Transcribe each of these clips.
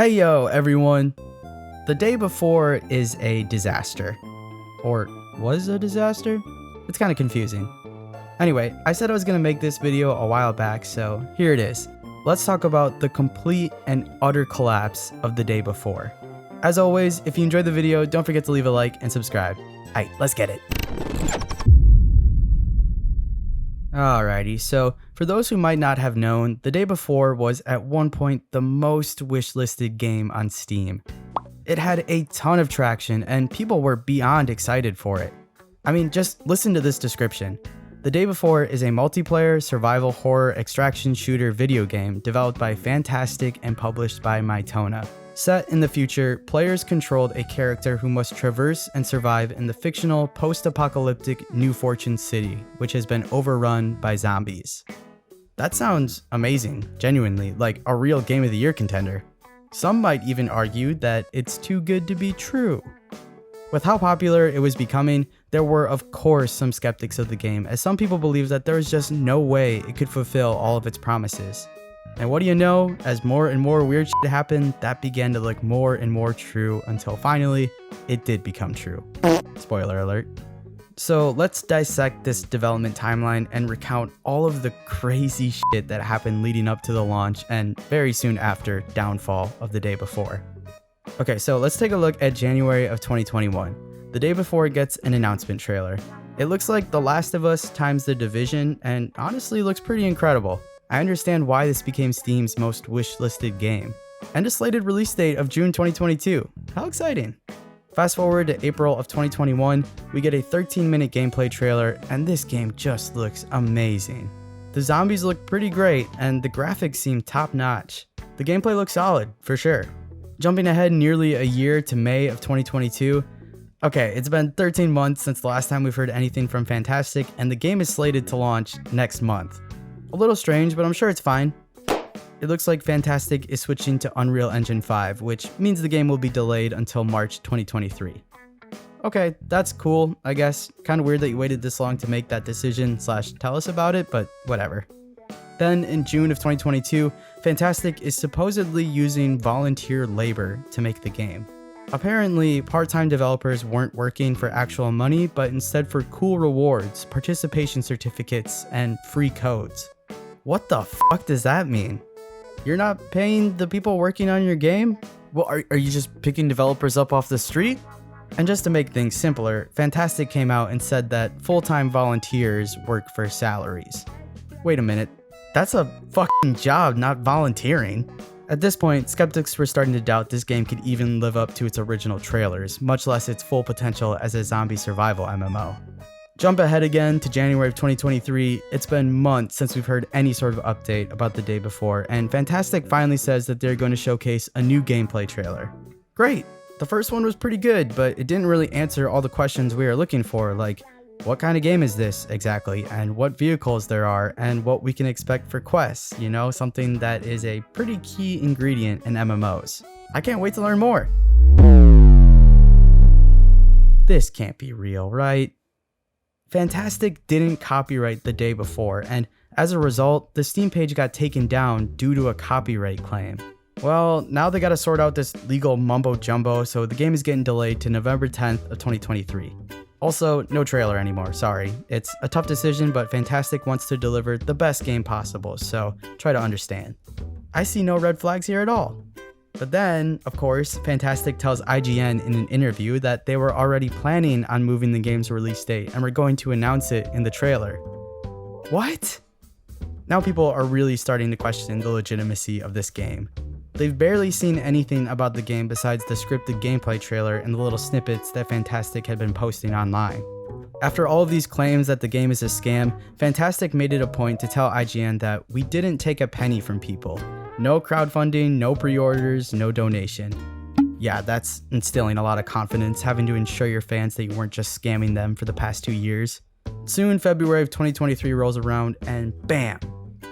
Hey yo, everyone! The day before is a disaster. Or was a disaster? It's kind of confusing. Anyway, I said I was going to make this video a while back, so here it is. Let's talk about the complete and utter collapse of the day before. As always, if you enjoyed the video, don't forget to leave a like and subscribe. Alright, let's get it. Alrighty, so for those who might not have known, the day before was at one point the most wishlisted game on Steam. It had a ton of traction and people were beyond excited for it. I mean, just listen to this description. The Day Before is a multiplayer survival horror extraction shooter video game developed by Fantastic and published by Mytona. Set in the future, players controlled a character who must traverse and survive in the fictional post-apocalyptic New Fortune City, which has been overrun by zombies. That sounds amazing, genuinely, like a real Game of the Year contender. Some might even argue that it's too good to be true. With how popular it was becoming, there were of course some skeptics of the game, as some people believed that there was just no way it could fulfill all of its promises. And what do you know, as more and more weird shit happened, that began to look more and more true until finally, it did become true. Spoiler alert. So let's dissect this development timeline and recount all of the crazy shit that happened leading up to the launch and very soon after downfall of the Day Before. Okay, so let's take a look at January of 2021. The Day Before gets an announcement trailer. It looks like The Last of Us times The Division and honestly looks pretty incredible. I understand why this became Steam's most wish-listed game. And a slated release date of June 2022. How exciting! Fast forward to April of 2021, we get a 13-minute gameplay trailer, and this game just looks amazing. The zombies look pretty great, and the graphics seem top-notch. The gameplay looks solid, for sure. Jumping ahead nearly a year to May of 2022, okay, it's been 13 months since the last time we've heard anything from Fantastic, and the game is slated to launch next month. A little strange, but I'm sure it's fine. It looks like Fantastic is switching to Unreal Engine 5, which means the game will be delayed until March 2023. Okay, that's cool, I guess. Kinda weird that you waited this long to make that decision / tell us about it, but whatever. Then in June of 2022, Fantastic is supposedly using volunteer labor to make the game. Apparently, part-time developers weren't working for actual money, but instead for cool rewards, participation certificates, and free codes. What the fuck does that mean? You're not paying the people working on your game? Well, are you just picking developers up off the street? And just to make things simpler, Fantastic came out and said that full-time volunteers work for salaries. Wait a minute, that's a fucking job, not volunteering. At this point, skeptics were starting to doubt this game could even live up to its original trailers, much less its full potential as a zombie survival MMO. Jump ahead again to January of 2023, it's been months since we've heard any sort of update about the Day Before, and Fantastic finally says that they're going to showcase a new gameplay trailer. Great! The first one was pretty good, but it didn't really answer all the questions we were looking for, like, what kind of game is this exactly, and what vehicles there are, and what we can expect for quests, you know, something that is a pretty key ingredient in MMOs. I can't wait to learn more! This can't be real, right? Fantastic didn't copyright The Day Before, and as a result, the Steam page got taken down due to a copyright claim. Well, now they gotta sort out this legal mumbo-jumbo, so the game is getting delayed to November 10th of 2023. Also, no trailer anymore, sorry. It's a tough decision, but Fantastic wants to deliver the best game possible, so try to understand. I see no red flags here at all. But then, of course, Fantastic tells IGN in an interview that they were already planning on moving the game's release date and were going to announce it in the trailer. What? Now people are really starting to question the legitimacy of this game. They've barely seen anything about the game besides the scripted gameplay trailer and the little snippets that Fantastic had been posting online. After all of these claims that the game is a scam, Fantastic made it a point to tell IGN that we didn't take a penny from people. No crowdfunding, no pre-orders, no donation. Yeah, that's instilling a lot of confidence, having to ensure your fans that you weren't just scamming them for the past 2 years. Soon, February of 2023 rolls around and bam!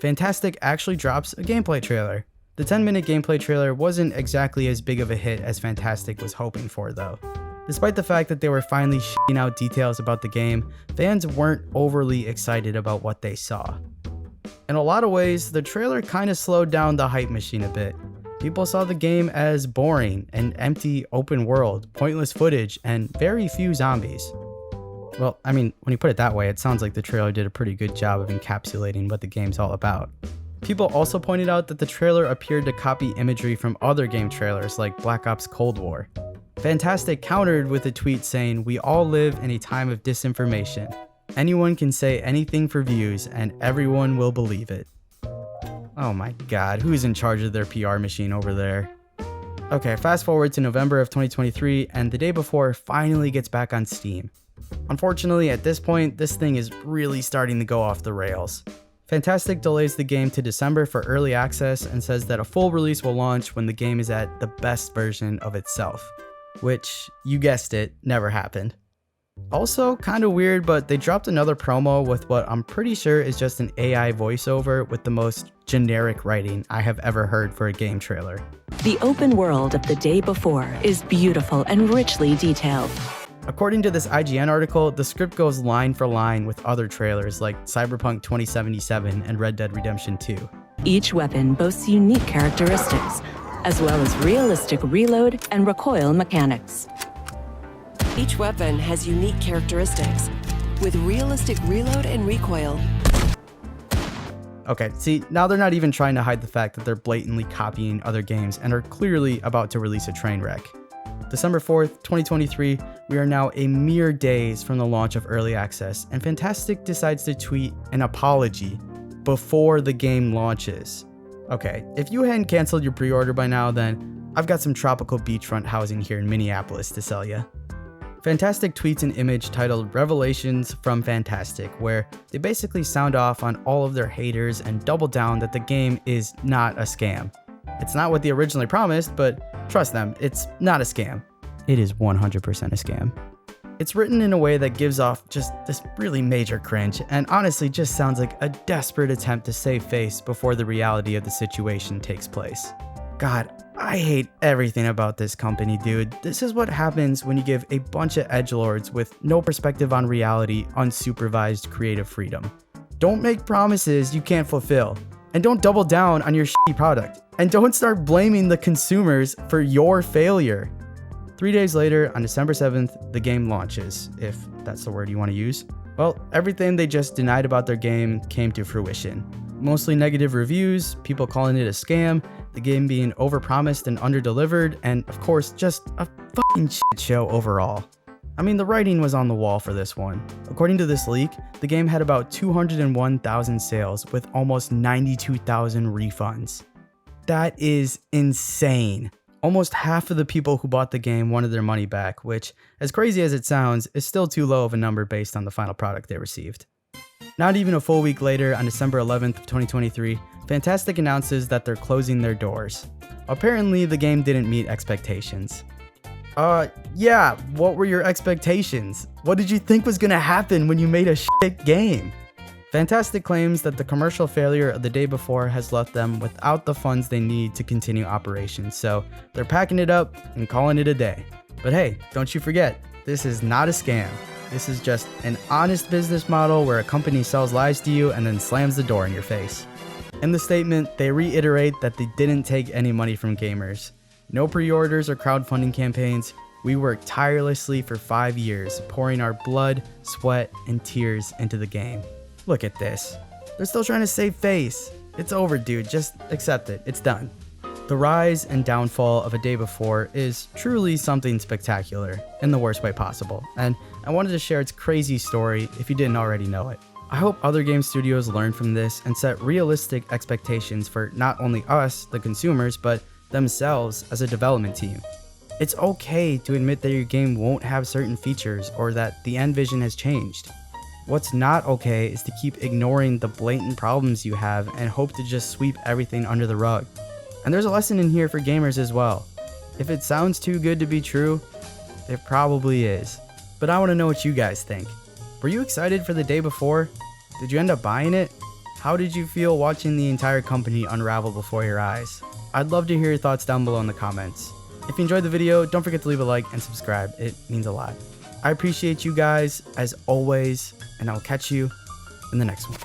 Fantastic actually drops a gameplay trailer. The 10-minute gameplay trailer wasn't exactly as big of a hit as Fantastic was hoping for though. Despite the fact that they were finally shitting out details about the game, fans weren't overly excited about what they saw. In a lot of ways, the trailer kinda slowed down the hype machine a bit. People saw the game as boring, an empty open world, pointless footage, and very few zombies. Well, I mean, when you put it that way, it sounds like the trailer did a pretty good job of encapsulating what the game's all about. People also pointed out that the trailer appeared to copy imagery from other game trailers like Black Ops Cold War. Fantastic countered with a tweet saying, "We all live in a time of disinformation. Anyone can say anything for views and everyone will believe it." Oh my god, who's in charge of their PR machine over there? Okay, fast forward to November of 2023 and the day before finally gets back on Steam. Unfortunately, at this point, this thing is really starting to go off the rails. Fantastic delays the game to December for early access and says that a full release will launch when the game is at the best version of itself. Which, you guessed it, never happened. Also, kinda weird, but they dropped another promo with what I'm pretty sure is just an AI voiceover with the most generic writing I have ever heard for a game trailer. The open world of the day before is beautiful and richly detailed. According to this IGN article, the script goes line for line with other trailers like Cyberpunk 2077 and Red Dead Redemption 2. Each weapon boasts unique characteristics, as well as realistic reload and recoil mechanics. Each weapon has unique characteristics, with realistic reload and recoil. Okay, see, now they're not even trying to hide the fact that they're blatantly copying other games and are clearly about to release a train wreck. December 4th, 2023, we are now a mere days from the launch of Early Access, and Fantastic decides to tweet an apology before the game launches. Okay, if you hadn't canceled your pre-order by now, then I've got some tropical beachfront housing here in Minneapolis to sell you. Fantastic tweets an image titled Revelations from Fantastic, where they basically sound off on all of their haters and double down that the game is not a scam. It's not what they originally promised, but trust them, it's not a scam. It is 100% a scam. It's written in a way that gives off just this really major cringe, and honestly just sounds like a desperate attempt to save face before the reality of the situation takes place. God, I hate everything about this company, dude. This is what happens when you give a bunch of edgelords with no perspective on reality unsupervised creative freedom. Don't make promises you can't fulfill, and don't double down on your shitty product, and don't start blaming the consumers for your failure. 3 days later, on December 7th, the game launches, if that's the word you want to use. Well, everything they just denied about their game came to fruition. Mostly negative reviews, people calling it a scam, the game being overpromised and underdelivered, and of course, just a fucking shit show overall. I mean, the writing was on the wall for this one. According to this leak, the game had about 201,000 sales with almost 92,000 refunds. That is insane. Almost half of the people who bought the game wanted their money back, which, as crazy as it sounds, is still too low of a number based on the final product they received. Not even a full week later, on December 11th, 2023, Fantastic announces that they're closing their doors. Apparently, the game didn't meet expectations. Yeah, what were your expectations? What did you think was gonna happen when you made a shit game? Fantastic claims that the commercial failure of the day before has left them without the funds they need to continue operations, so they're packing it up and calling it a day. But hey, don't you forget, this is not a scam. This is just an honest business model where a company sells lies to you and then slams the door in your face. In the statement, they reiterate that they didn't take any money from gamers. No pre-orders or crowdfunding campaigns. We worked tirelessly for 5 years, pouring our blood, sweat, and tears into the game. Look at this. They're still trying to save face. It's over, dude. Just accept it. It's done. The rise and downfall of a day before is truly something spectacular in the worst way possible, and I wanted to share its crazy story if you didn't already know it. I hope other game studios learn from this and set realistic expectations for not only us, the consumers, but themselves as a development team. It's okay to admit that your game won't have certain features or that the end vision has changed. What's not okay is to keep ignoring the blatant problems you have and hope to just sweep everything under the rug. And there's a lesson in here for gamers as well. If it sounds too good to be true, it probably is. But I want to know what you guys think. Were you excited for the day before? Did you end up buying it? How did you feel watching the entire company unravel before your eyes? I'd love to hear your thoughts down below in the comments. If you enjoyed the video, don't forget to leave a like and subscribe. It means a lot. I appreciate you guys as always, and I'll catch you in the next one.